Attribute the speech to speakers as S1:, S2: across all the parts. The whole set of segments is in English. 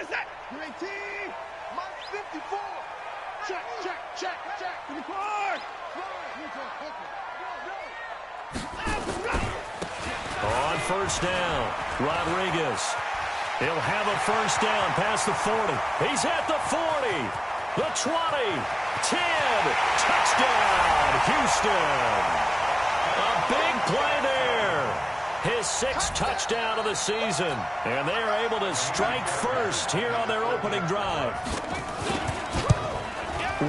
S1: UAT, Mike 54. Check. In the car.
S2: On first down, Rodriguez. He'll have a first down past the 40. He's at the 40, the 20, 10. Touchdown, Houston. A big play there. His 6th touchdown of the season. And they are able to strike first here on their opening drive.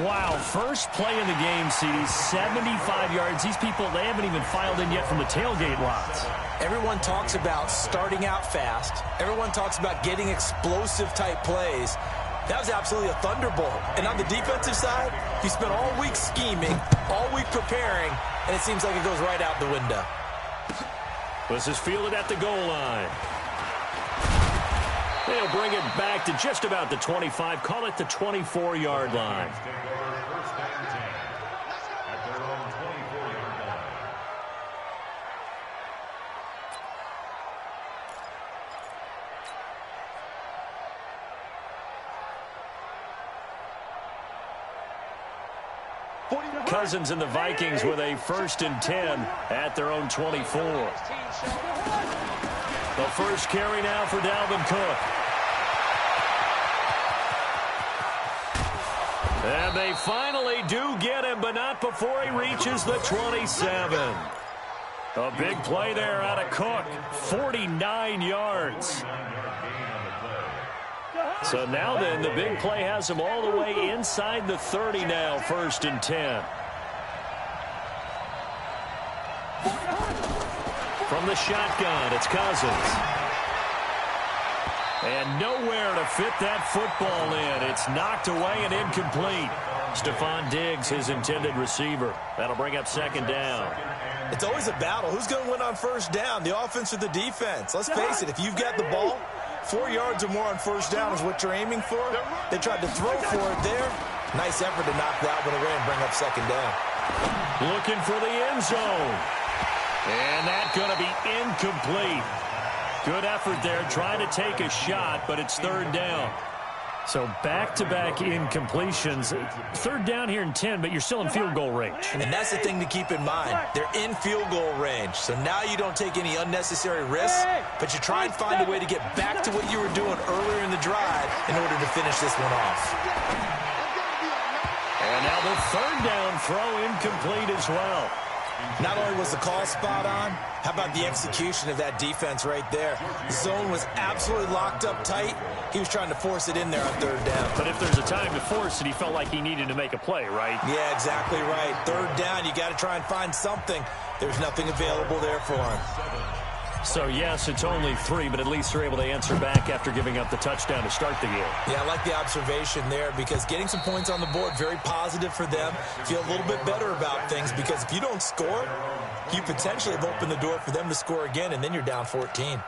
S2: Wow, first play in the game, CD, 75 yards. These people, they haven't even filed in yet from the tailgate lots.
S3: Everyone talks about starting out fast. Everyone talks about getting explosive-type plays. That was absolutely a thunderbolt. And on the defensive side, he spent all week scheming, all week preparing, and it seems like it goes right out the window.
S2: This is fielded at the goal line. They'll bring it back to just about the 25. Call it the 24-yard line. Cousins and the Vikings with a 1st and 10 at their own 24. The first carry now for Dalvin Cook. And they finally do get him, but not before he reaches the 27. A big play there out of Cook, 49 yards. So now then, the big play has him all the way inside the 30 now, 1st and 10. From the shotgun, it's Cousins. And nowhere to fit that football in. It's knocked away and incomplete. Stephon Diggs, his intended receiver. That'll bring up 2nd down.
S3: It's always a battle. Who's going to win on 1st down, the offense or the defense? Let's face it, if you've got the ball, 4 yards or more on 1st down is what you're aiming for. They tried to throw for it there. Nice effort to knock that one away and bring up 2nd down.
S2: Looking for the end zone. And that's going to be incomplete. Good effort there, trying to take a shot, but it's 3rd down. So back-to-back incompletions. 3rd down here in 10, but you're still in field goal range.
S3: And that's the thing to keep in mind. They're in field goal range. So now you don't take any unnecessary risks, but you try and find a way to get back to what you were doing earlier in the drive in order to finish this one off.
S2: And now the 3rd down throw incomplete as well.
S3: Not only was the call spot on, how about the execution of that defense right there? The zone was absolutely locked up tight. He was trying to force it in there on 3rd down.
S2: But if there's a time to force it, he felt like he needed to make a play, right?
S3: Yeah, exactly right. 3rd down, you got to try and find something. There's nothing available there for him.
S2: So, yes, it's only 3, but at least they're able to answer back after giving up the touchdown to start the game.
S3: Yeah, I like the observation there because getting some points on the board, very positive for them. Feel a little bit better about things because if you don't score, you potentially have opened the door for them to score again, and then you're down 14.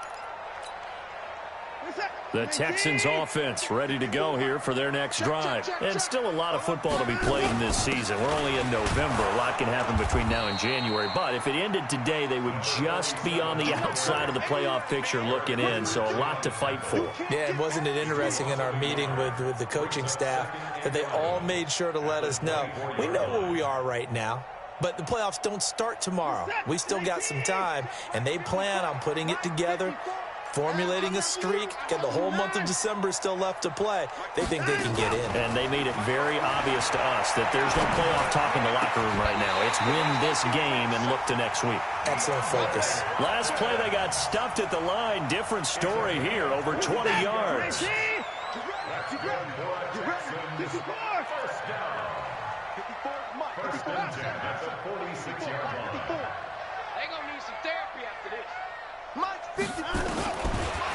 S2: The Texans offense ready to go here for their next drive. And still a lot of football to be played in this season. We're only in November. A lot can happen between now and January. But if it ended today, they would just be on the outside of the playoff picture looking in. So a lot to fight for.
S3: Yeah, and wasn't it interesting in our meeting with the coaching staff that they all made sure to let us know, we know where we are right now. But the playoffs don't start tomorrow. We still got some time, and they plan on putting it together, formulating a streak, get the whole month of December still left to play. They think they can get in.
S2: And they made it very obvious to us that there's no playoff talk in the locker room right now. It's win this game and look to next week.
S3: Excellent focus.
S2: Last play, they got stuffed at the line. Different story here, over 20 yards.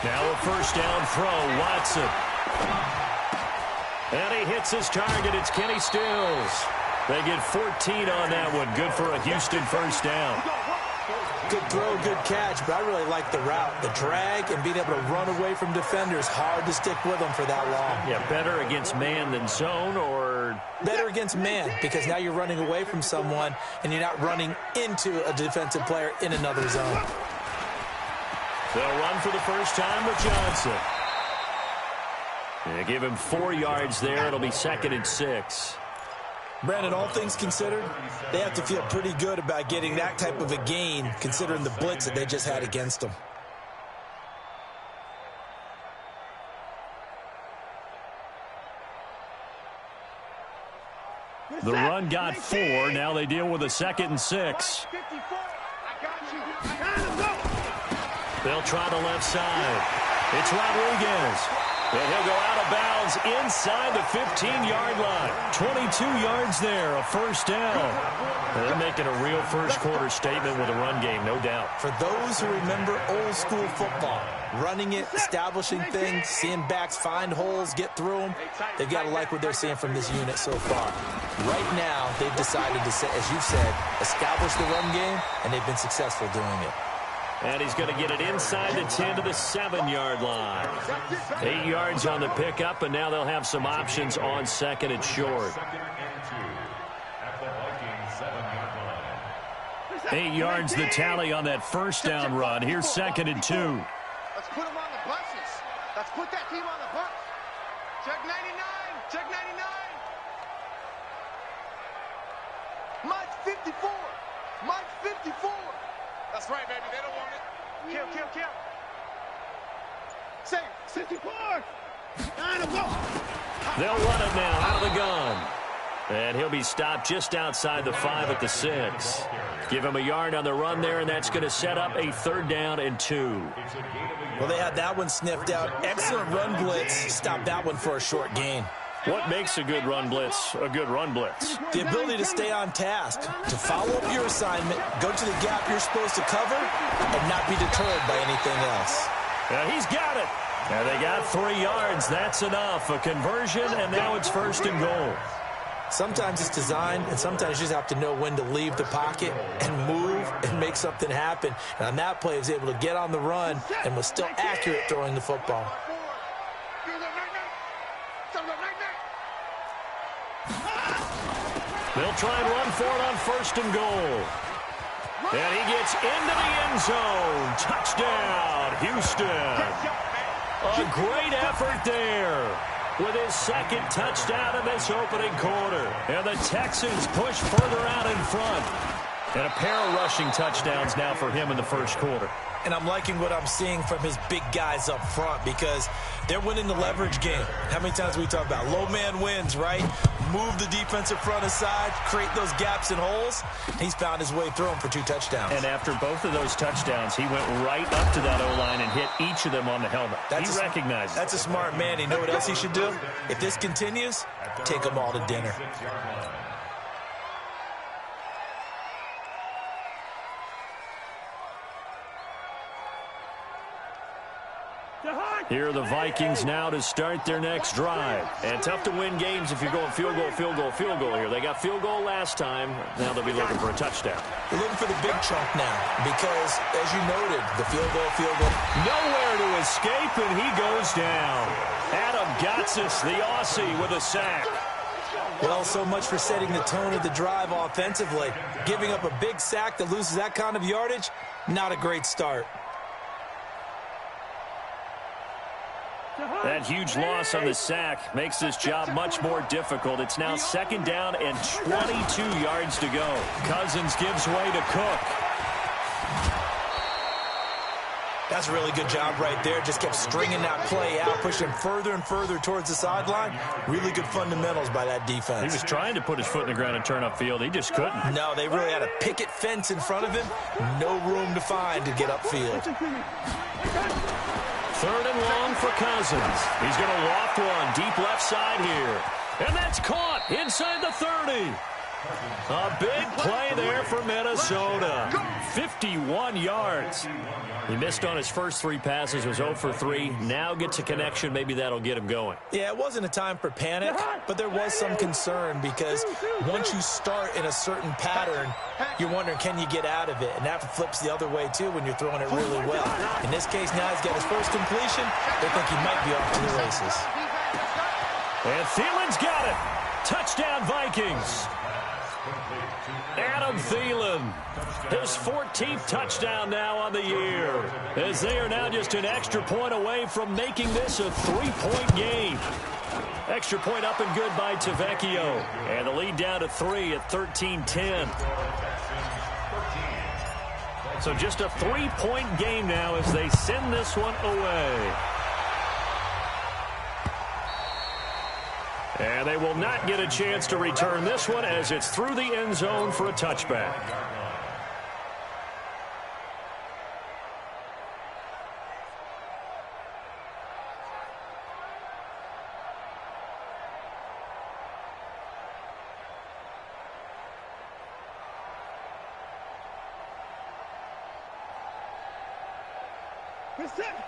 S2: Now a 1st down throw, Watson. And he hits his target. It's Kenny Stills. They get 14 on that one. Good for a Houston 1st down.
S3: Good throw, good catch, but I really like the route. The drag and being able to run away from defenders. Hard to stick with them for that long.
S2: Yeah, better against man than zone, or
S3: better against man, because now you're running away from someone and you're not running into a defensive player in another zone.
S2: They'll run for the first time with Johnson. They give him 4 yards there. It'll be 2nd and 6.
S3: Brandon, all things considered, they have to feel pretty good about getting that type of a gain considering the blitz that they just had against them.
S2: The run got 4. Now they deal with a 2nd and 6. They'll try the left side. It's Rodriguez. And he'll go out of bounds inside the 15-yard line. 22 yards there, a first down. And they're making a real first-quarter statement with a run game, no doubt.
S3: For those who remember old-school football, running it, establishing things, seeing backs find holes, get through them, they've got to like what they're seeing from this unit so far. Right now, they've decided to, as you said, establish the run game, and they've been successful doing it.
S2: And he's going to get it inside the 10 to the 7-yard line. 8 yards on the pickup, and now they'll have some options on 2nd and short. 8 yards the tally on that first down run. Here's 2nd and 2.
S1: Let's put them on the buses. Let's put that team on the bus. Check 99. Check 99. Mike's 54. Mike's 54. That's right, baby. They don't want it. Kill, kill, kill. Say, 64. 9 to go.
S2: They'll run it now out of the gun. And he'll be stopped just outside the 5 at the 6. Give him a yard on the run there, and that's going to set up a 3rd down and 2.
S3: Well, they had that one sniffed out. Excellent run blitz. Stopped that one for a short gain.
S2: What makes a good run blitz a good run blitz?
S3: The ability to stay on task, to follow up your assignment, go to the gap you're supposed to cover, and not be deterred by anything else.
S2: Yeah, he's got it. And they got 3 yards. That's enough. A conversion, and now it's 1st and goal.
S3: Sometimes it's designed, and sometimes you just have to know when to leave the pocket and move and make something happen. And on that play, he was able to get on the run and was still accurate throwing the football.
S2: They'll try and run for it on 1st and goal. And he gets into the end zone. Touchdown, Houston. A great effort there with his 2nd touchdown in this opening quarter. And the Texans push further out in front. And a pair of rushing touchdowns now for him in the 1st quarter.
S3: And I'm liking what I'm seeing from his big guys up front because they're winning the leverage game. How many times we talk about low man wins, right? Move the defensive front aside, create those gaps and holes. He's found his way through them for 2 touchdowns.
S2: And after both of those touchdowns, he went right up to that O-line and hit each of them on the helmet. He recognized it.
S3: That's a smart man. You know what else he should do? If this continues, take them all to dinner.
S2: Here are the Vikings now to start their next drive. And tough to win games if you're going field goal, field goal, field goal here. They got field goal last time. Now they'll be looking for a touchdown.
S3: They're looking for the big chunk now because, as you noted, the field goal.
S2: Nowhere to escape, and he goes down. Adam Gotsis, the Aussie, with a sack.
S3: Well, so much for setting the tone of the drive offensively. Giving up a big sack that loses that kind of yardage, not a great start.
S2: That huge loss on the sack makes this job much more difficult. It's now 2nd down and 22 yards to go. Cousins gives way to Cook.
S3: That's a really good job right there. Just kept stringing that play out, pushing him further and further towards the sideline. Really good fundamentals by that defense.
S2: He was trying to put his foot in the ground and turn upfield. He just couldn't.
S3: No, they really had a picket fence in front of him. No room to find to get upfield.
S2: 3rd and long for Cousins. He's going to loft one deep left side here. And that's caught inside the 30. A big play there for Minnesota. 51 yards. He missed on his first 3 passes, was 0 for 3. Now gets a connection. Maybe that'll get him going.
S3: Yeah, it wasn't a time for panic, but there was some concern because once you start in a certain pattern, you're wondering, can you get out of it? And that flips the other way, too, when you're throwing it really well. In this case, now he's got his first completion. They think he might be off to the races.
S2: And Thielen's got it. Touchdown, Vikings. Adam Thielen, his 14th touchdown now on the year, as they are now just an extra point away from making this a 3-point game. Extra point up and good by Tavecchio, and the lead down to 3 at 13-10. So just a 3-point game now as they send this one away. And they will not get a chance to return this one as it's through the end zone for a touchback.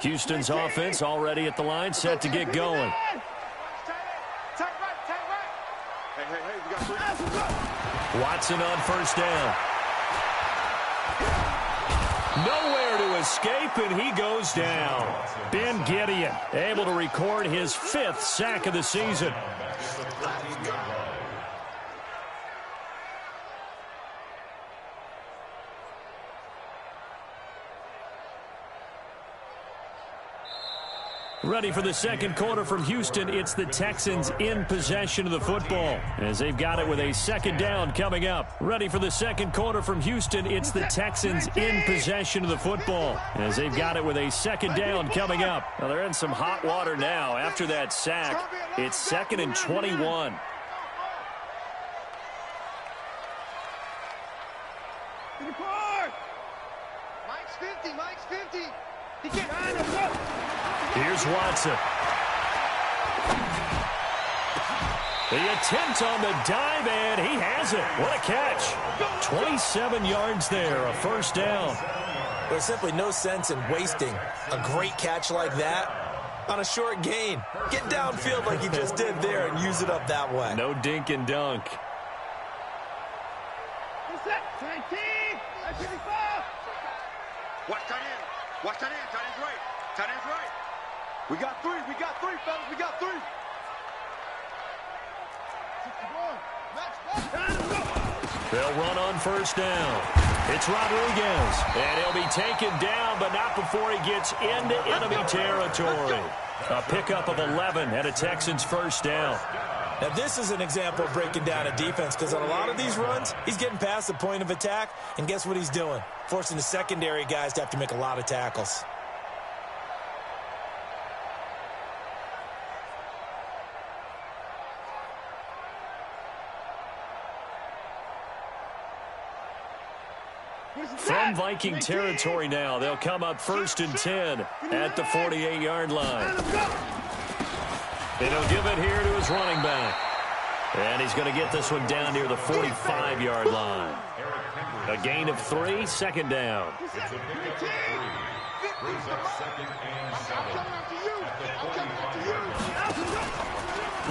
S2: Houston's offense already at the line, set to get going. Watson on first down. Nowhere to escape, and he goes down. Ben Gideon able to record his 5th sack of the season. Ready for the second quarter from Houston. It's the Texans in possession of the football as they've got it with a second down coming up. Ready for the second quarter from Houston. It's the Texans in possession of the football as they've got it with a second down coming up. Well, they're in some hot water now after that sack. It's 2nd and 21.
S1: Mike's 50. Mike's 50. He can't.
S2: Here's Watson. The attempt on the dive, and he has it. What a catch. 27 yards there, a first down.
S3: There's simply no sense in wasting a great catch like that on a short gain. Get downfield like he just did there and use it up that way.
S2: No dink and dunk.
S1: Watch tight end. Watch tight end. Tight end's right. Tight end's right. We got 3. We got 3, fellas. We got 3.
S2: They'll run on first down. It's Rodriguez, and he'll be taken down, but not before he gets into enemy territory. A pickup of 11 and a Texans first down.
S3: Now, this is an example of breaking down a defense because on a lot of these runs, he's getting past the point of attack, and guess what he's doing? Forcing the secondary guys to have to make a lot of tackles.
S2: From Viking territory now, they'll come up 1st and 10 at the 48-yard line. And he'll give it here to his running back. And he's going to get this one down near the 45-yard line. A gain of 3, second down.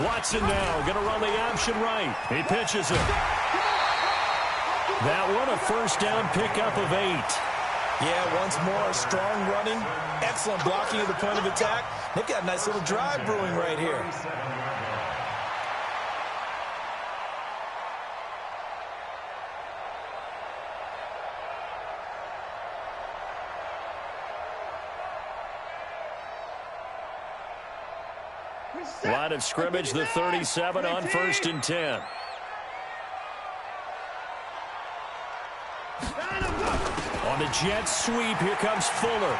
S2: Watson now going to run the option right. He pitches it. That one a first down pickup of 8.
S3: Yeah, once more, strong running, excellent blocking at the point of attack. They've got a nice little drive brewing right here.
S2: Line of scrimmage, the 37 on 1st and 10. On the jet sweep, here comes Fuller.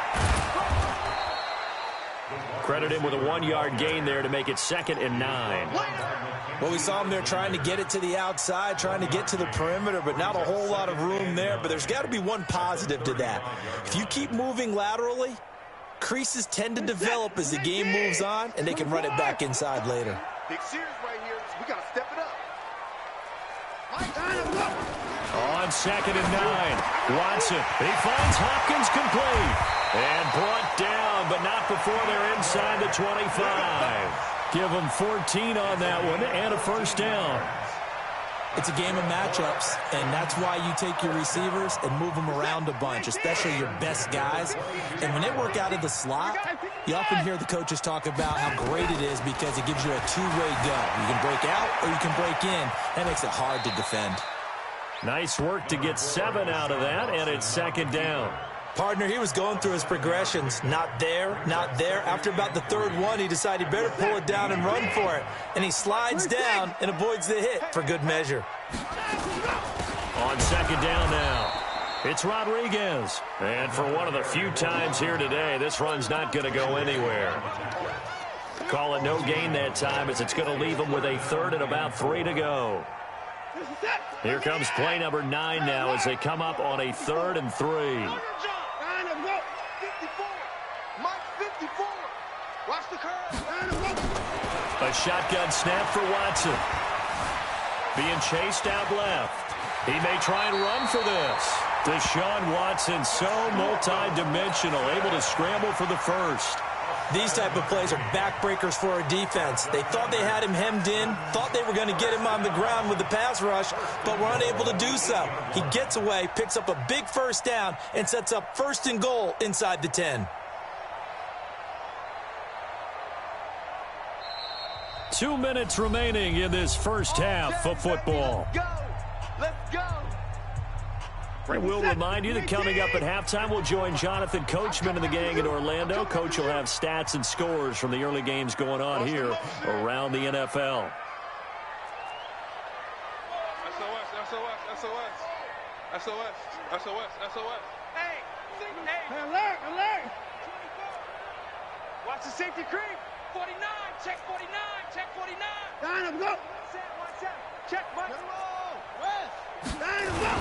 S2: Credit him with a 1-yard gain there to make it 2nd and 9.
S3: Well, we saw him there trying to get it to the outside, trying to get to the perimeter, but not a whole lot of room there. But there's got to be one positive to that. If you keep moving laterally, creases tend to develop as the game moves on, and they can run it back inside later.
S1: Big series right here. We got to step it up.
S2: On 2nd and 9, Watson. He finds Hopkins complete. And brought down, but not before they're inside the 25. Give them 14 on that one and a first down.
S3: It's a game of matchups, and that's why you take your receivers and move them around a bunch, especially your best guys. And when they work out of the slot, you often hear the coaches talk about how great it is because it gives you a two-way go. You can break out or you can break in. That makes it hard to defend.
S2: Nice work to get 7 out of that, and it's second down.
S3: Partner, he was going through his progressions. Not there, not there. After about the third one, he decided he better pull it down and run for it. And he slides down and avoids the hit for good measure.
S2: On second down now, it's Rodriguez. And for one of the few times here today, this run's not going to go anywhere. Call it no gain that time, as it's going to leave him with a third and about 3 to go. Here comes play number 9 now as they come up on a 3rd and 3. A shotgun snap for Watson. Being chased out left. He may try and run for this. Deshaun Watson, so multi-dimensional, able to scramble for the first.
S3: These type of plays are backbreakers for a defense. They thought they had him hemmed in, thought they were going to get him on the ground with the pass rush, but were unable to do so. He gets away, picks up a big first down, and sets up 1st and goal inside the 10.
S2: 2 minutes remaining in this first half of football.
S1: Let's go.
S2: And we'll remind you that coming up at halftime, we'll join Jonathan Coachman and the gang in Orlando. Coach will have stats and scores from the early games going on here around the NFL.
S1: SOS. Hey, alert. Watch the safety creep. 49, check 49, check 49. Down him, go. Watch out. Check, Mike. West. Down him, go.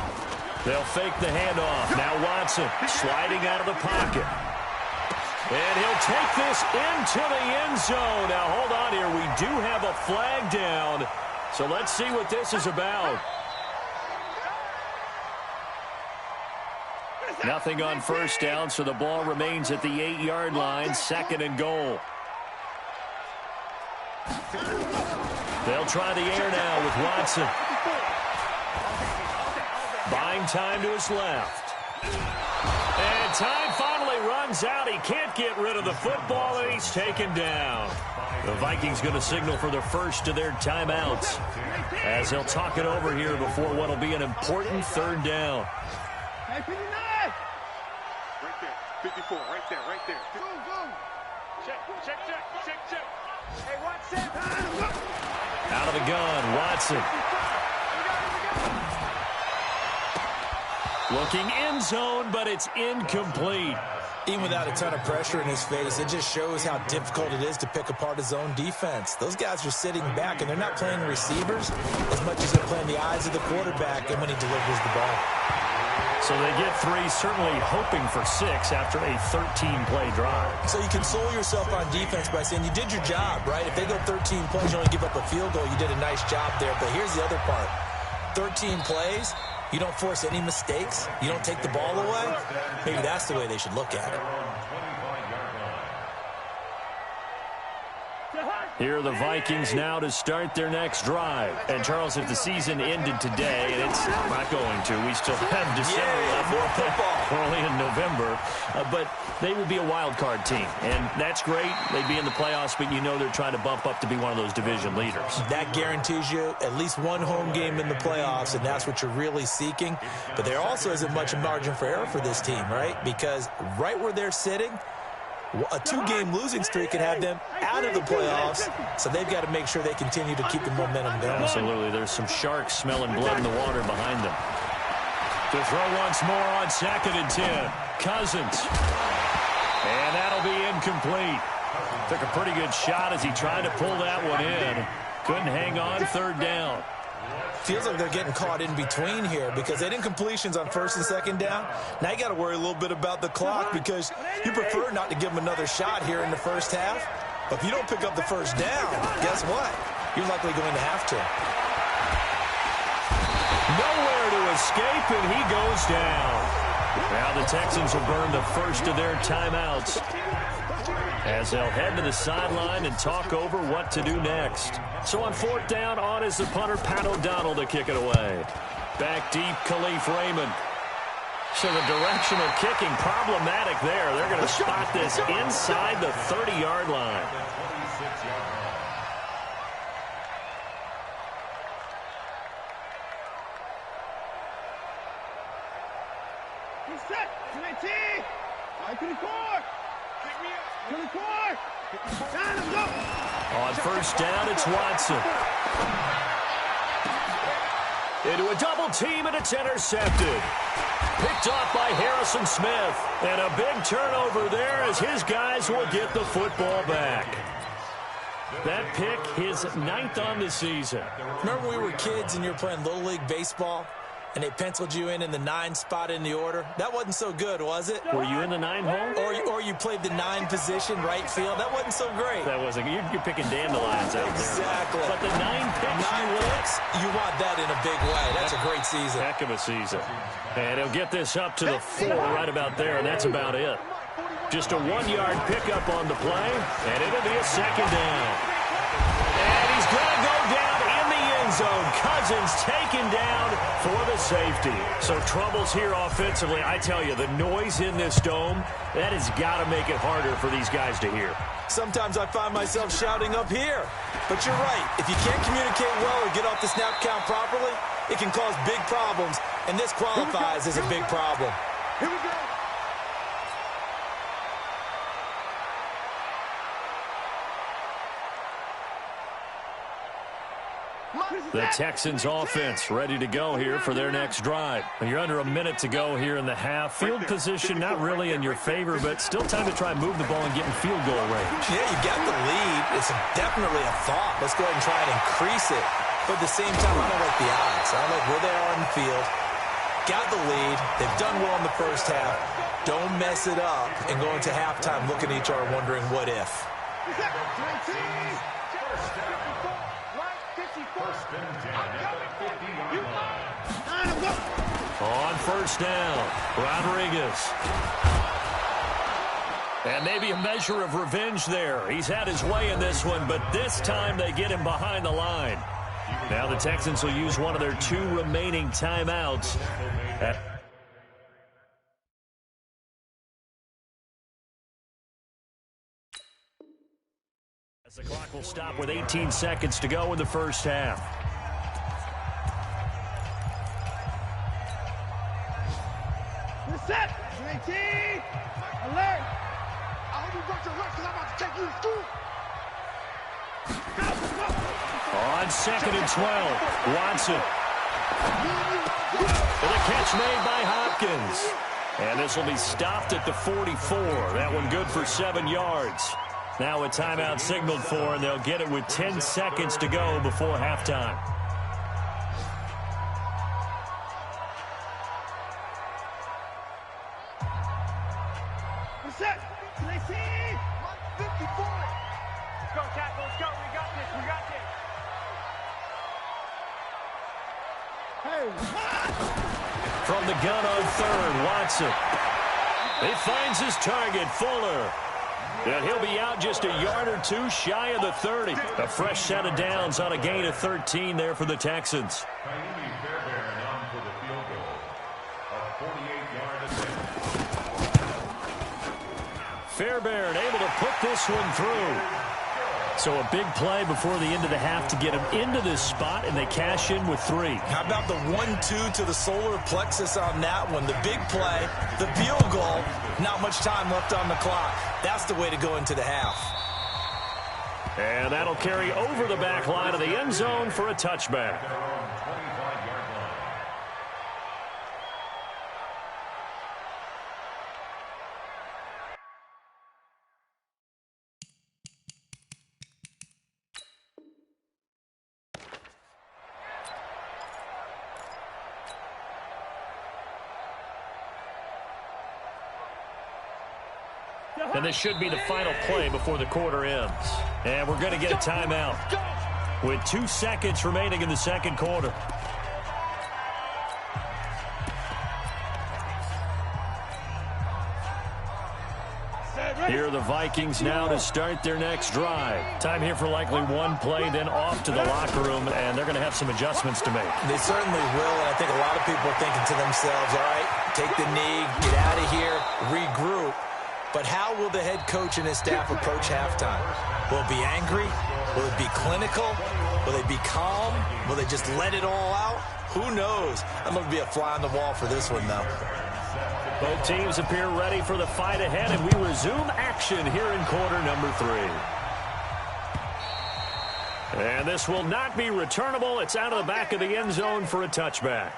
S2: They'll fake the handoff. Now Watson sliding out of the pocket. And he'll take this into the end zone. Now hold on here. We do have a flag down. So let's see what this is about. Nothing on first down, so the ball remains at the 8-yard line. 2nd and goal. They'll try the air now with Watson. Buying time to his left. And time finally runs out. He can't get rid of the football, and he's taken down. The Vikings going to signal for the first of their timeouts as they'll talk it over here before what will be an important 3rd down.
S1: Hey, 59. Right there. 54, right there. Go. Check. Hey, Watson.
S2: Out of the gun, Watson. Looking end zone, but it's incomplete.
S3: Even without a ton of pressure in his face, it just shows how difficult it is to pick apart his own defense. Those guys are sitting back, and they're not playing receivers as much as they're playing the eyes of the quarterback and when he delivers the ball.
S2: So they get 3, certainly hoping for 6 after a 13-play drive.
S3: So you console yourself on defense by saying you did your job, right? If they go 13 plays, you only give up a field goal, you did a nice job there. But here's the other part. 13 plays, you don't force any mistakes, you don't take the ball away. Maybe that's the way they should look at it.
S2: Here are the Vikings now to start their next drive. And, Charles, if the season ended today, and it's not going to, we still have December left.
S3: More football.
S2: We're only in November. But they would be a wild card team. And that's great. They'd be in the playoffs, but you know they're trying to bump up to be one of those division leaders. That
S3: guarantees you at least one home game in the playoffs, and that's what you're really seeking. But there also isn't much margin for error for this team, right? Because right where they're sitting, a 2-game losing streak could have them out of the playoffs, so they've got to make sure they continue to keep the momentum going.
S2: Absolutely. There's some sharks smelling blood in the water behind them. To throw once more on 2nd and 10. Cousins. And that'll be incomplete. Took a pretty good shot as he tried to pull that one in. Couldn't hang on 3rd down.
S3: Feels like they're getting caught in between here because they didn't completions on 1st and 2nd down. Now you got to worry a little bit about the clock because you prefer not to give them another shot here in the first half. But if you don't pick up the first down, guess what? You're likely going to have to.
S2: Nowhere to escape, and he goes down. Now the Texans will burn the first of their timeouts as they'll head to the sideline and talk over what to do next. So on 4th down, on is the punter, Pat O'Donnell, to kick it away. Back deep, Khalif Raymond. So the directional kicking problematic there. They're going to spot this inside the 30-yard line.
S1: Set. 19. Right to the core. To the core. Down and go.
S2: On first down, it's Watson. Into a double team, and it's intercepted. Picked off by Harrison Smith. And a big turnover there as his guys will get the football back. That pick, his 9th on the season.
S3: Remember when we were kids and you were playing Little League Baseball and they penciled you in the 9 spot in the order? That wasn't so good, was it?
S2: Were you in the 9 hole?
S3: Or you played the 9 position, right field? That wasn't so great.
S2: That wasn't. You're picking dandelions out there.
S3: Exactly.
S2: But the 9 picks,
S3: you want that in a big way. That's a great season.
S2: Heck of a season. And he'll get this up to the 4 right about there, and that's about it. Just a 1-yard pickup on the play, and it'll be a second down. And he's going to go down in the end zone. Cousins taken down for the safety. So troubles here offensively. I tell you, the noise in this dome, that has got to make it harder for these guys to hear.
S3: Sometimes I find myself shouting up here. But you're right. If you can't communicate well or get off the snap count properly, it can cause big problems, and this qualifies as a big problem.
S1: Here we go.
S2: The Texans offense ready to go here for their next drive. You're under a minute to go here in the half. Field position not really in your favor, but still time to try and move the ball and get in field goal range.
S3: Yeah, you got the lead. It's definitely a thought. Let's go ahead and try and increase it. But at the same time, I don't like the odds. I don't like where they are on the field. Got the lead. They've done well in the first half. Don't mess it up and go into halftime looking at each other wondering what if.
S2: On first down, Rodriguez. And maybe a measure of revenge there. He's had his way in this one, but this time they get him behind the line. Now the Texans will use one of their 2 remaining timeouts. As the clock will stop with 18 seconds to go in the first half.
S1: Set. 19. Alert. I hope you got your work because I'm about to take you to school.
S2: On 2nd and 12, Watson. And a catch made by Hopkins. And this will be stopped at the 44. That one good for 7 yards. Now a timeout signaled for, and they'll get it with 10 seconds to go before halftime.
S1: Set. 19. 54. Let's go, tackle. Let's go. We got this. We got this. Hey.
S2: From the gun on 3rd, Watson. He finds his target, Fuller. And he'll be out just a yard or 2 shy of the 30. A fresh set of downs on a gain of 13 there for the Texans. Fairbairn able to put this one through. So a big play before the end of the half to get him into this spot, and they cash in with 3.
S3: How about the 1-2 to the solar plexus on that one? The big play, the field goal, not much time left on the clock. That's the way to go into the half.
S2: And that'll carry over the back line of the end zone for a touchback. And this should be the final play before the quarter ends. And we're going to get a timeout with 2 seconds remaining in the second quarter. Here are the Vikings now to start their next drive. Time here for likely 1 play, then off to the locker room, and they're going to have some adjustments to make.
S3: They certainly will, and I think a lot of people are thinking to themselves, all right, take the knee, get out of here, regroup. But how will the head coach and his staff approach halftime? Will it be angry? Will it be clinical? Will they be calm? Will they just let it all out? Who knows? I'd love to be a fly on the wall for this one, though.
S2: Both teams appear ready for the fight ahead, and we resume action here in quarter number 3. And this will not be returnable. It's out of the back of the end zone for a touchback.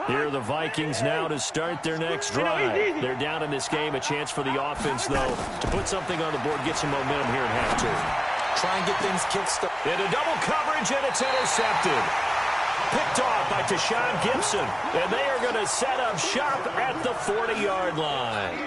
S2: Here are the Vikings now to start their next drive. They're down in this game. A chance for the offense, though, to put something on the board, get some momentum here in half 2.
S3: Try and get things kick-started.
S2: Into double coverage, and it's intercepted. Picked off by Tashawn Gibson, and they are going to set up shop at the 40-yard line.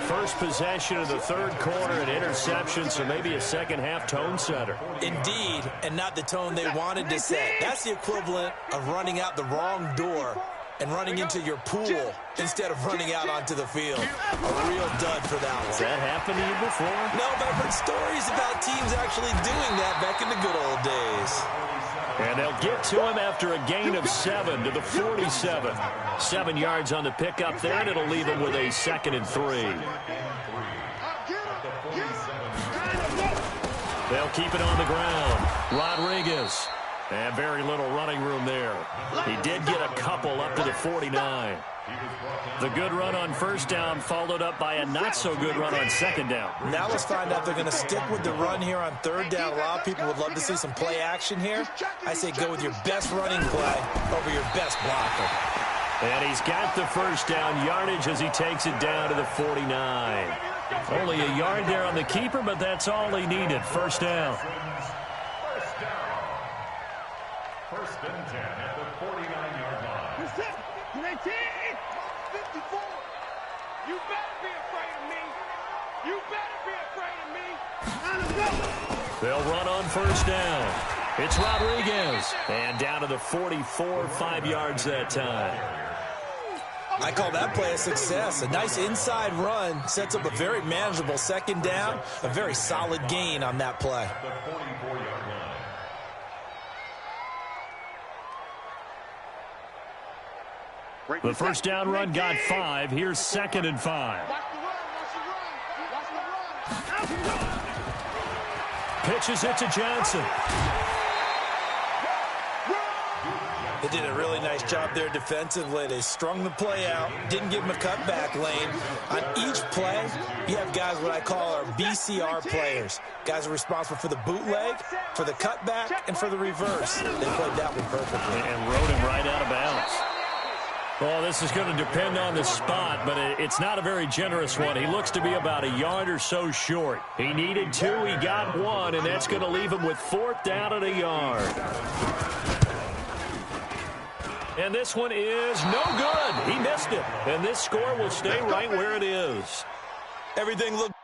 S2: First possession of the third quarter, an interception, so maybe a second-half tone setter.
S3: Indeed, and not the tone they wanted to set. That's the equivalent of running out the wrong door and running into your pool instead of running out onto the field. A real dud for that one.
S2: Has that happened to you before?
S3: No, but I've heard stories about teams actually doing that back in the good old days.
S2: And they'll get to him after a gain of 7 to the 47. 7 yards on the pickup there, and it'll leave him with a 2nd and 3. They'll keep it on the ground. Rodriguez. And very little running room there. He did get a couple up to the 49. The good run on first down followed up by a not-so-good run on second down.
S3: Now let's find out if they're going to stick with the run here on third down. A lot of people would love to see some play action here. I say go with your best running play over your best blocker.
S2: And he's got the first down yardage as he takes it down to the 49. Only a yard there on the keeper, but that's all he needed. First down.
S4: First and 10 at the 49-yard line.
S1: 54. You better be afraid of me. You better be afraid of me.
S2: They'll run on first down. It's Rodriguez. And down to the 44, 5 yards that time.
S3: I call that play a success. A nice inside run sets up a very manageable second down. A very solid gain on that play.
S4: The 44-yard line.
S2: The first down run got 5. Here's 2nd and 5. Pitches it to Johnson.
S3: They did a really nice job there defensively. They strung the play out, didn't give him a cutback lane. On each play, you have guys what I call our BCR players. Guys are responsible for the bootleg, for the cutback, and for the reverse. They played that one perfectly.
S2: And rode him right out of bounds. Well, this is going to depend on the spot, but it's not a very generous one. He looks to be about a yard or so short. He needed 2, he got 1, and that's going to leave him with 4th down and a yard. And this one is no good. He missed it. And this score will stay right where it is.
S3: Everything looked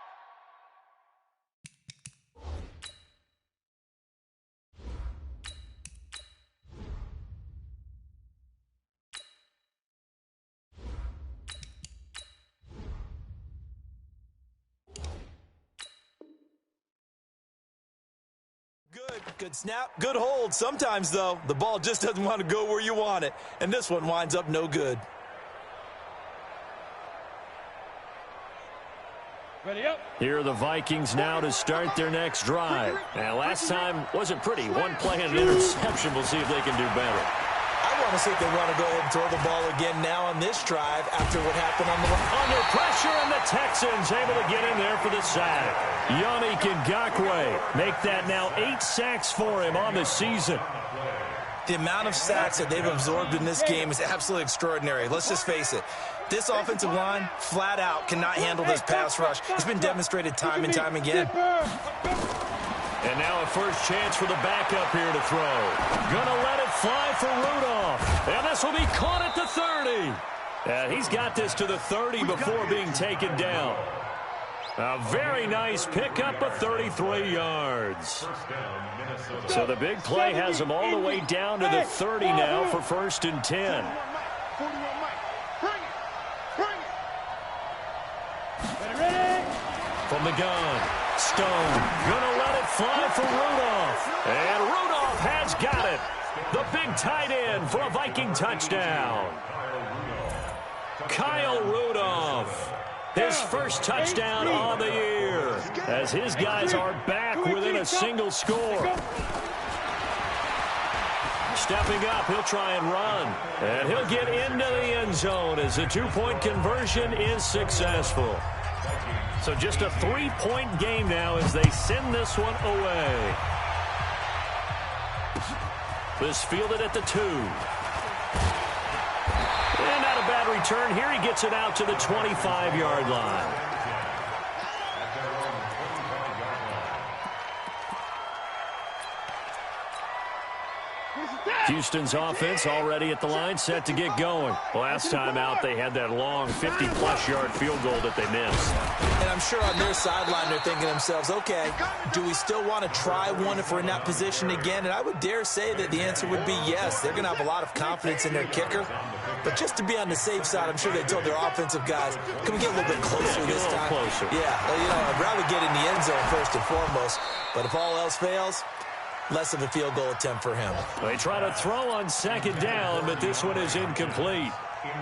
S3: good snap, good hold. Sometimes, though, the ball just doesn't want to go where you want it. And this one winds up no good.
S1: Ready up.
S2: Here are the Vikings now to start their next drive. Now, last time wasn't pretty. One play and an interception. We'll see if they can do better.
S3: I want to see if they want to go ahead and throw the ball again now on this drive after what happened on the run.
S2: Under pressure, and the Texans able to get in there for the sack. Yannick Ngakoue make that now 8 sacks for him on the season.
S3: The amount of sacks that they've absorbed in this game is absolutely extraordinary. Let's just face it. This offensive line, flat out, cannot handle this pass rush. It's been demonstrated time and time again.
S2: And now a first chance for the backup here to throw. Gonna let it fly for Rudolph. And this will be caught at the 30. And he's got this to the 30 before being taken down. A very nice pickup of 33 yards. So the big play has him all the way down to the 30 now for 1st and 10. From the gun, Stone gonna let it fly for Rudolph. And Rudolph has got it. The big tight end for a Viking touchdown. Kyle Rudolph. His first touchdown on the year as his guys are back within a single score. Stepping up, he'll try and run. And he'll get into the end zone as the two-point conversion is successful. So just a 3-point game now as they send this one away. This fielded at the 2. And not a bad return here. He gets it out to the 25-yard line. Houston's offense already at the line, set to get going. Last time out, they had that long 50-plus yard field goal that they missed.
S3: And I'm sure on their sideline they're thinking to themselves, okay, do we still want to try one if we're in that position again? And I would dare say that the answer would be yes. They're going to have a lot of confidence in their kicker. But just to be on the safe side, I'm sure they told their offensive guys, can we get a little bit closer this time?
S2: Closer.
S3: Yeah, well, I'd rather get in the end zone first and foremost. But if all else fails, less of a field goal attempt for him.
S2: They try to throw on second down, but this one is incomplete.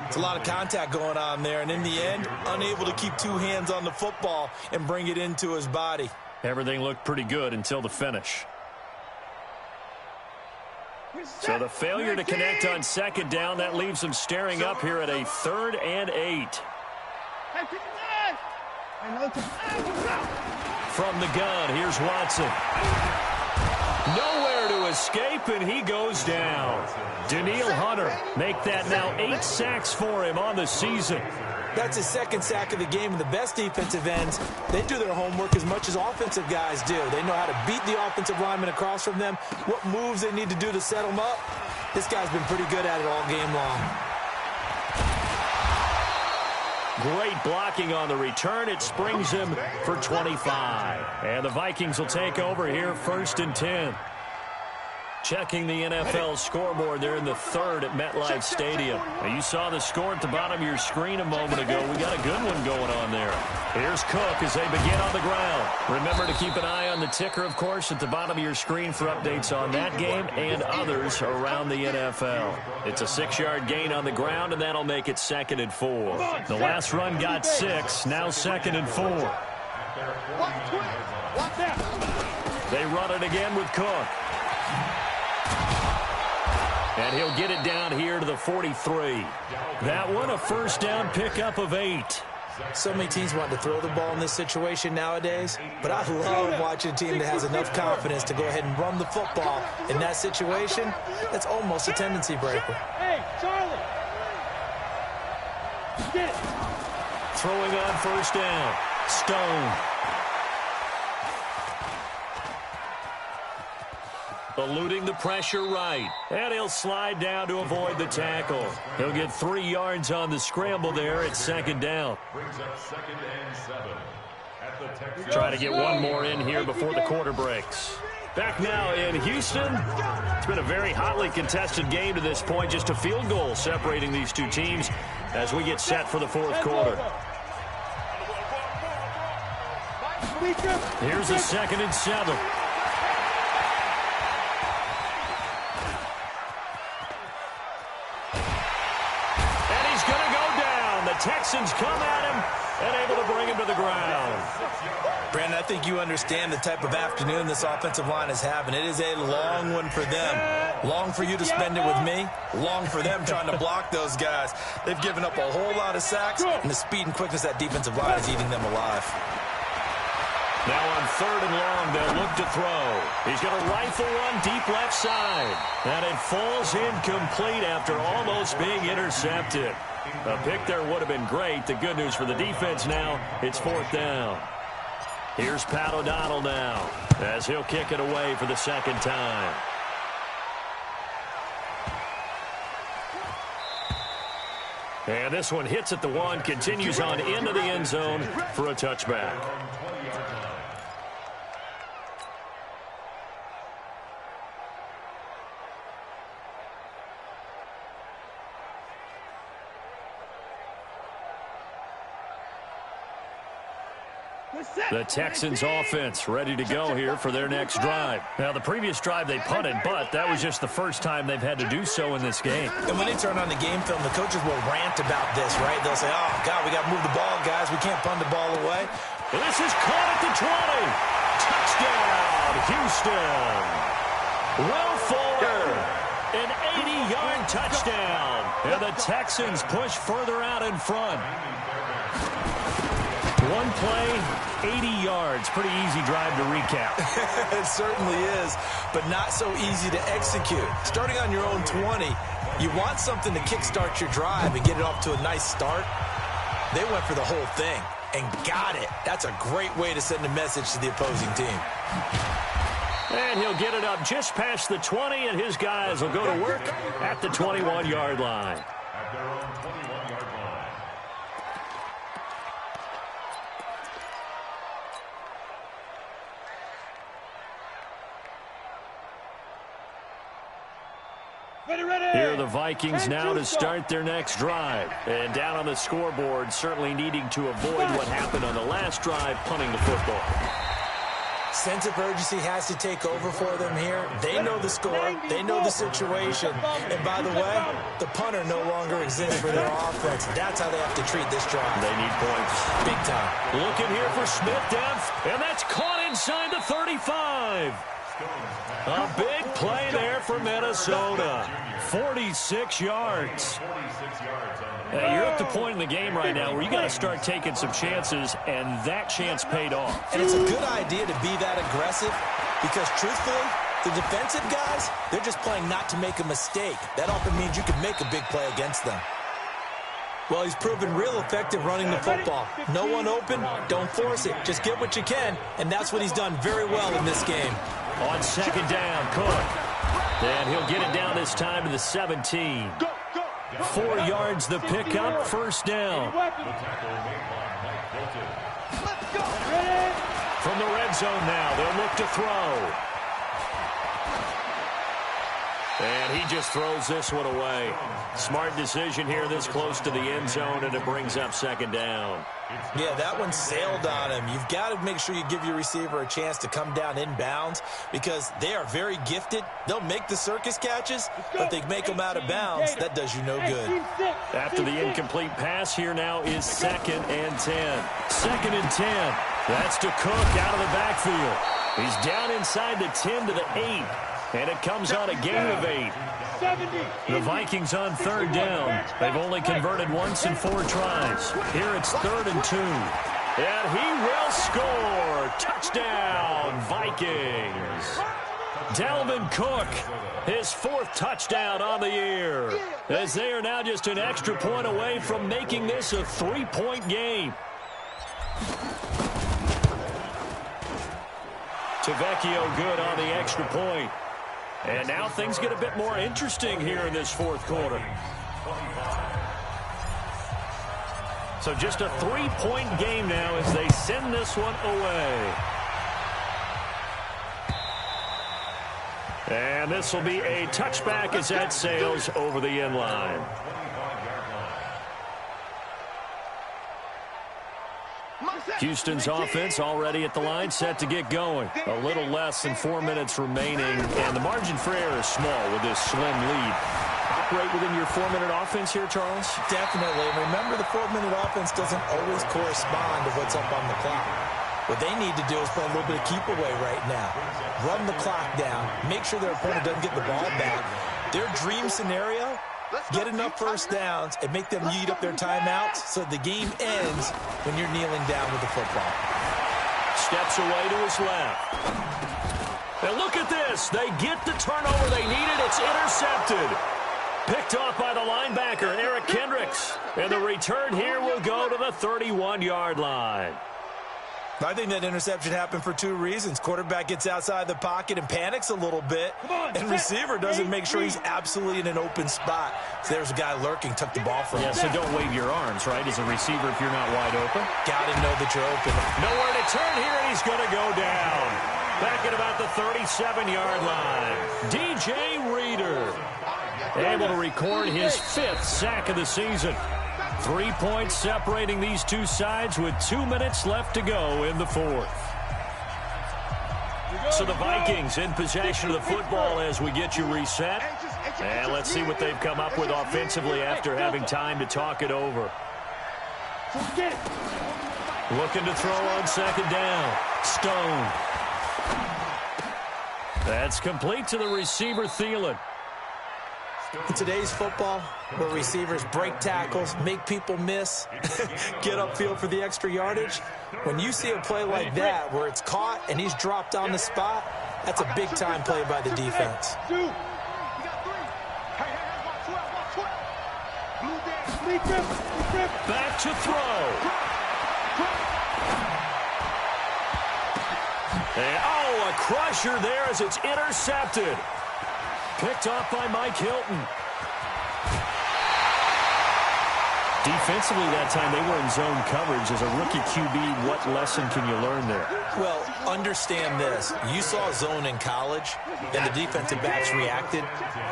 S3: It's a lot of contact going on there, and in the end, unable to keep two hands on the football and bring it into his body.
S2: Everything looked pretty good until the finish. So the failure to connect on second down, that leaves them staring up here at a 3rd and 8. From the gun, here's Watson. Nowhere to escape, and he goes down. Danielle Hunter make that now 8 sacks for him on the season.
S3: That's his 2nd sack of the game, and the best defensive ends, they do their homework as much as offensive guys do. They know how to beat the offensive lineman across from them, what moves they need to do to set them up. This guy's been pretty good at it all game long.
S2: Great blocking on the return. It springs him for 25. And the Vikings will take over here 1st and 10. Checking the NFL scoreboard there in the 3rd at MetLife Stadium. Now, you saw the score at the bottom of your screen a moment ago. We got a good one going on there. Here's Cook as they begin on the ground. Remember to keep an eye on the ticker, of course, at the bottom of your screen for updates on that game and others around the NFL. It's a 6-yard gain on the ground, and that'll make it 2nd and 4. The last run got 6, now 2nd and 4. They run it again with Cook. And he'll get it down here to the 43. That one a 1st down pickup of 8.
S3: So many teams want to throw the ball in this situation nowadays, but I love watching a team that has enough confidence to go ahead and run the football. In that situation, that's almost a tendency breaker.
S1: Hey, Charlie!
S2: Throwing on 1st down. Stone. Eluding the pressure right. And he'll slide down to avoid the tackle. He'll get 3 yards on the scramble there at 2nd down.
S4: Brings up 2nd and 7. At the Texans.
S2: Try to get one more in here before the quarter breaks. Back now in Houston. It's been a very hotly contested game to this point. Just a field goal separating these two teams as we get set for the 4th quarter. Here's a 2nd and 7. Texans come at him and able to bring him to the ground.
S3: Brandon, I think you understand the type of afternoon this offensive line is having. It is a long one for them. Long for you to spend it with me. Long for them trying to block those guys. They've given up a whole lot of sacks, and the speed and quickness of that defensive line is eating them alive.
S2: Now on 3rd and long, they'll look to throw. He's going to rifle one deep left side. And it falls incomplete after almost being intercepted. A pick there would have been great. The good news for the defense now, it's 4th down. Here's Pat O'Donnell now as he'll kick it away for the 2nd time. And this one hits at the 1, continues on into the end zone for a touchback. The Texans offense ready to go here for their next drive. Now, the previous drive they punted, but that was just the first time they've had to do so in this game.
S3: And when they turn on the game film, the coaches will rant about this, right? They'll say, oh, God, we got to move the ball, guys. We can't punt the ball away.
S2: And this is caught at the 20. Touchdown, Houston. Will Fuller, an 80-yard touchdown. And the Texans push further out in front. One play, 80 yards. Pretty easy drive to recap.
S3: It certainly is, but not so easy to execute. Starting on your own 20, you want something to kickstart your drive and get it off to a nice start. They went for the whole thing and got it. That's a great way to send a message to the opposing team.
S2: And he'll get it up just past the 20, and his guys will go to work at the 21-yard line.
S4: At their own 21-yard line.
S2: Here are the Vikings now to start their next drive. And down on the scoreboard, certainly needing to avoid what happened on the last drive, punting the football.
S3: Sense of urgency has to take over for them here. They know the score. They know the situation. And by the way, the punter no longer exists for their offense. That's how they have to treat this drive.
S2: They need points.
S3: Big time.
S2: Looking here for Smith depth, and that's caught inside the 35. A big play there for Minnesota. 46 yards. Hey, you're at the point in the game right now where you got to start taking some chances, and that chance paid off.
S3: And it's a good idea to be that aggressive because, truthfully, the defensive guys, they're just playing not to make a mistake. That often means you can make a big play against them. Well, he's proven real effective running the football. No one open, don't force it. Just get what you can, and that's what he's done very well in this game.
S2: On second down, Cook. And he'll get it down this time to the 17. 4 yards the pickup, first down. From the red zone now, they'll look to throw. And he just throws this one away. Smart decision here this close to the end zone, and it brings up second down.
S3: Yeah, that one sailed on him. You've got to make sure you give your receiver a chance to come down inbounds because they are very gifted. They'll make the circus catches, but they make them out of bounds. That does you no good.
S2: After the incomplete pass, here now is 2nd and 10. 2nd and 10. That's to Cook out of the backfield. He's down inside the 10 to the 8. And it comes on a gain of 8. The Vikings on third down. They've only converted once in 4 tries. Here it's 3rd and 2. And he will score. Touchdown, Vikings. Dalvin Cook, his 4th touchdown on the year. As they are now just an extra point away from making this a 3-point game. Tavecchio good on the extra point. And now things get a bit more interesting here in this 4th quarter. So just a 3-point game now as they send this one away. And this will be a touchback as that sails over the end line. Houston's offense already at the line, set to get going. A little less than 4 minutes remaining, and the margin for error is small with this slim lead. Operate within your 4-minute offense here, Charles?
S3: Definitely. And remember, the 4-minute offense doesn't always correspond to what's up on the clock. What they need to do is play a little bit of keep away right now. Run the clock down. Make sure their opponent doesn't get the ball back. Their dream scenario, get enough first downs and make them eat up their timeouts so the game ends when you're kneeling down with the football.
S2: Steps away to his left. And look at this. They get the turnover they needed. It's intercepted. Picked off by the linebacker, Eric Kendricks. And the return here will go to the 31-yard line.
S3: I think that interception happened for 2 reasons. Quarterback gets outside the pocket and panics a little bit, and receiver doesn't make sure he's absolutely in an open spot. So there's a guy lurking, took the ball from him.
S2: Yeah, so don't wave your arms, right, as a receiver if you're not wide open.
S3: Got to know that you're open.
S2: Nowhere to turn here, and he's going to go down. Back at about the 37-yard line. DJ Reader able to record his 5th sack of the season. 3 points separating these two sides with 2 minutes left to go in the fourth. So the Vikings in possession of the football as we get you reset. And let's see what they've come up with offensively after having time to talk it over. Looking to throw on second down. Stone. That's complete to the receiver, Thielen.
S3: In today's football, where receivers break tackles, make people miss, get upfield for the extra yardage, when you see a play like that where it's caught and he's dropped on the spot, that's a big-time play by the defense.
S2: Back to throw. And, a crusher there as it's intercepted. Picked off by Mike Hilton. Defensively that time, they were in zone coverage. As a rookie QB, what lesson can you learn there?
S3: Well, understand this. You saw zone in college, and the defensive backs reacted,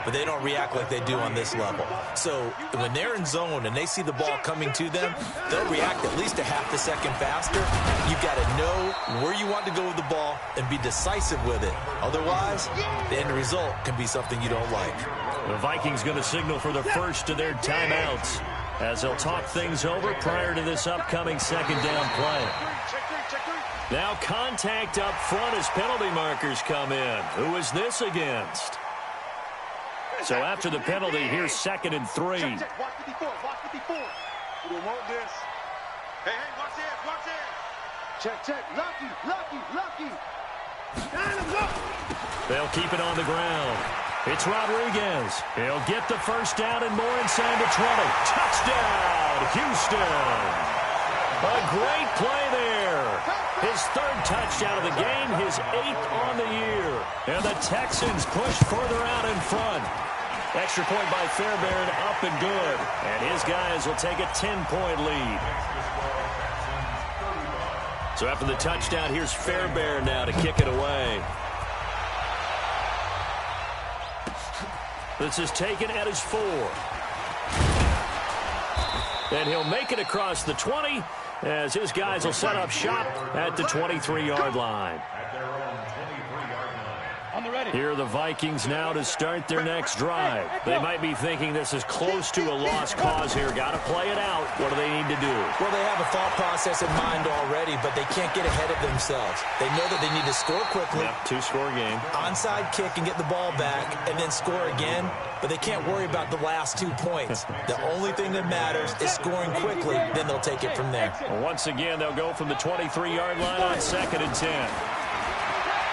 S3: but they don't react like they do on this level. So when they're in zone and they see the ball coming to them, they'll react at least a half a second faster. You've got to know where you want to go with the ball and be decisive with it. Otherwise, the end result can be something you don't like.
S2: The Vikings going to signal for the first of their timeouts as they'll talk things over prior to this upcoming second down play. Now contact up front as penalty markers come in. Who is this against? So after the penalty, here's 2nd and 3.
S1: Watch 54. Watch 54. We don't want this. Hey, watch it. Watch it. Check. Lucky.
S2: They'll keep it on the ground. It's Rodriguez. He'll get the first down and more inside the 20. Touchdown, Houston. A great play there. His 3rd touchdown of the game, his 8th on the year. And the Texans push further out in front. Extra point by Fairbairn, up and good. And his guys will take a 10-point lead. So after the touchdown, here's Fairbairn now to kick it away. This is taken at his 4. And he'll make it across the 20 as his guys will set up shop at the 23-yard line. Here are the Vikings now to start their next drive. They might be thinking this is close to a lost cause here. Got to play it out. What do they need to do?
S3: Well, they have a thought process in mind already, but they can't get ahead of themselves. They know that they need to score quickly.
S2: Yep, 2-score game.
S3: Onside kick and get the ball back and then score again, but they can't worry about the last 2 points. The only thing that matters is scoring quickly, then they'll take it from there.
S2: Well, once again, they'll go from the 23-yard line on 2nd and 10.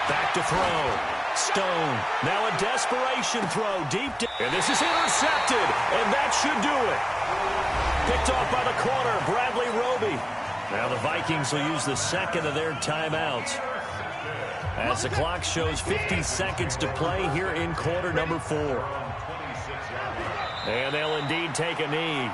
S2: Back to throw. Stone, now a desperation throw deep down. And this is intercepted, and that should do it. Picked off by the corner, Bradley Roby. Now the Vikings will use the 2nd of their timeouts as the clock shows 50 seconds to play here in quarter number 4. And they'll indeed take a knee.